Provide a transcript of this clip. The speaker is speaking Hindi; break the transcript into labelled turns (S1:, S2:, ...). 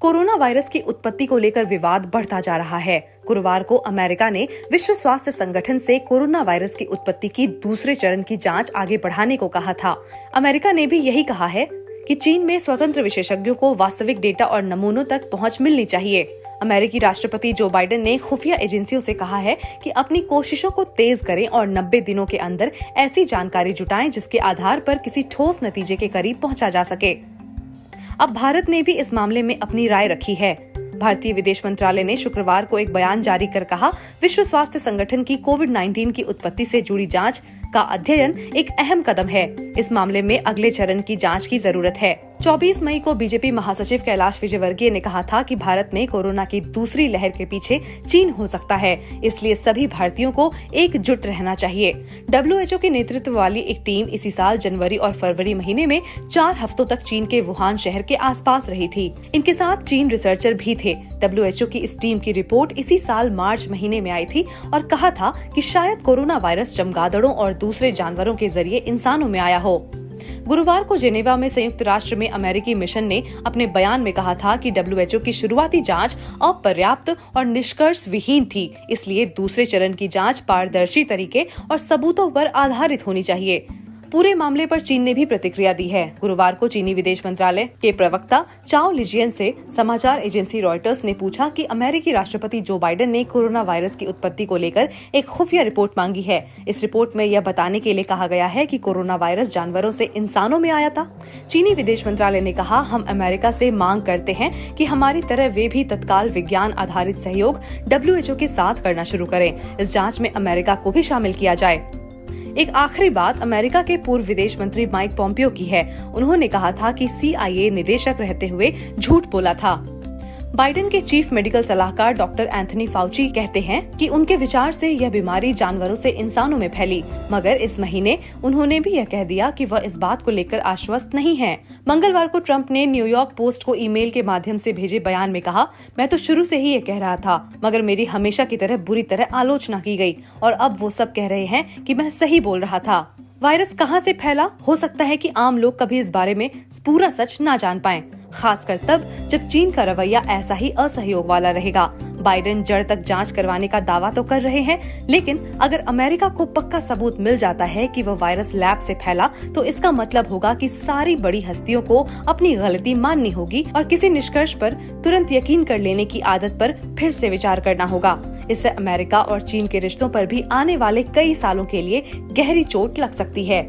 S1: कोरोना वायरस की उत्पत्ति को लेकर विवाद बढ़ता जा रहा है। गुरुवार को अमेरिका ने विश्व स्वास्थ्य संगठन से कोरोना वायरस की उत्पत्ति की दूसरे चरण की जांच आगे बढ़ाने को कहा था। अमेरिका ने भी यही कहा है कि चीन में स्वतंत्र विशेषज्ञों को वास्तविक डेटा और नमूनों तक पहुंच मिलनी चाहिए। अमेरिकी राष्ट्रपति जो बाइडेन ने खुफिया एजेंसियों से कहा है कि अपनी कोशिशों को तेज करें और 90 दिनों के अंदर ऐसी जानकारी जुटाएं जिसके आधार पर किसी ठोस नतीजे के करीब पहुंचा जा सके। अब भारत ने भी इस मामले में अपनी राय रखी है। भारतीय विदेश मंत्रालय ने शुक्रवार को एक बयान जारी कर कहा, विश्व स्वास्थ्य संगठन की कोविड-19 की उत्पत्ति से जुड़ी जांच का अध्ययन एक अहम कदम है। इस मामले में अगले चरण की जांच की जरूरत है। 24 मई को बीजेपी महासचिव कैलाश विजयवर्गीय ने कहा था कि भारत में कोरोना की दूसरी लहर के पीछे चीन हो सकता है, इसलिए सभी भारतीयों को एकजुट रहना चाहिए। WHO के नेतृत्व वाली एक टीम इसी साल जनवरी और फरवरी महीने में 4 हफ्तों तक चीन के वुहान शहर के आसपास रही थी। इनके साथ चीन रिसर्चर भी थे। WHO की इस टीम की रिपोर्ट इसी साल मार्च महीने में आई थी और कहा था कि शायद कोरोना वायरस चमगादड़ों और दूसरे जानवरों के जरिए इंसानों में आया हो। गुरुवार को जेनेवा में संयुक्त राष्ट्र में अमेरिकी मिशन ने अपने बयान में कहा था कि WHO की शुरुआती जांच अपर्याप्त और निष्कर्ष विहीन थी, इसलिए दूसरे चरण की जांच पारदर्शी तरीके और सबूतों पर आधारित होनी चाहिए। पूरे मामले पर चीन ने भी प्रतिक्रिया दी है। गुरुवार को चीनी विदेश मंत्रालय के प्रवक्ता चाओ लिजियन से समाचार एजेंसी रॉयटर्स ने पूछा कि अमेरिकी राष्ट्रपति जो बाइडेन ने कोरोना वायरस की उत्पत्ति को लेकर एक खुफिया रिपोर्ट मांगी है। इस रिपोर्ट में यह बताने के लिए कहा गया है कि कोरोना वायरस जानवरों से इंसानों में आया था। चीनी विदेश मंत्रालय ने कहा, हम अमेरिका से मांग करते हैं कि हमारी तरह वे भी तत्काल विज्ञान आधारित सहयोग WHO के साथ करना शुरू करें। इस जाँच में अमेरिका को भी शामिल किया जाए। एक आखिरी बात अमेरिका के पूर्व विदेश मंत्री माइक पोम्पियो की है। उन्होंने कहा था कि CIA निदेशक रहते हुए झूठ बोला था। बाइडेन के चीफ मेडिकल सलाहकार डॉक्टर एंथनी फाउची कहते हैं कि उनके विचार से यह बीमारी जानवरों से इंसानों में फैली, मगर इस महीने उन्होंने भी यह कह दिया कि वह इस बात को लेकर आश्वस्त नहीं है। मंगलवार को ट्रंप ने न्यूयॉर्क पोस्ट को ईमेल के माध्यम से भेजे बयान में कहा, मैं तो शुरू से ही ये कह रहा था, मगर मेरी हमेशा की तरह बुरी तरह आलोचना की गई और अब वो सब कह रहे हैं कि मैं सही बोल रहा था। वायरस कहां से फैला, हो सकता है कि आम लोग कभी इस बारे में पूरा सच ना जान पाएं, खासकर तब जब चीन का रवैया ऐसा ही असहयोग वाला रहेगा। बाइडेन जड़ तक जांच करवाने का दावा तो कर रहे हैं, लेकिन अगर अमेरिका को पक्का सबूत मिल जाता है कि वह वायरस लैब से फैला, तो इसका मतलब होगा कि सारी बड़ी हस्तियों को अपनी गलती माननी होगी और किसी निष्कर्ष पर तुरंत यकीन कर लेने की आदत पर फिर से विचार करना होगा। इससे अमेरिका और चीन के रिश्तों पर भी आने वाले कई सालों के लिए गहरी चोट लग सकती है।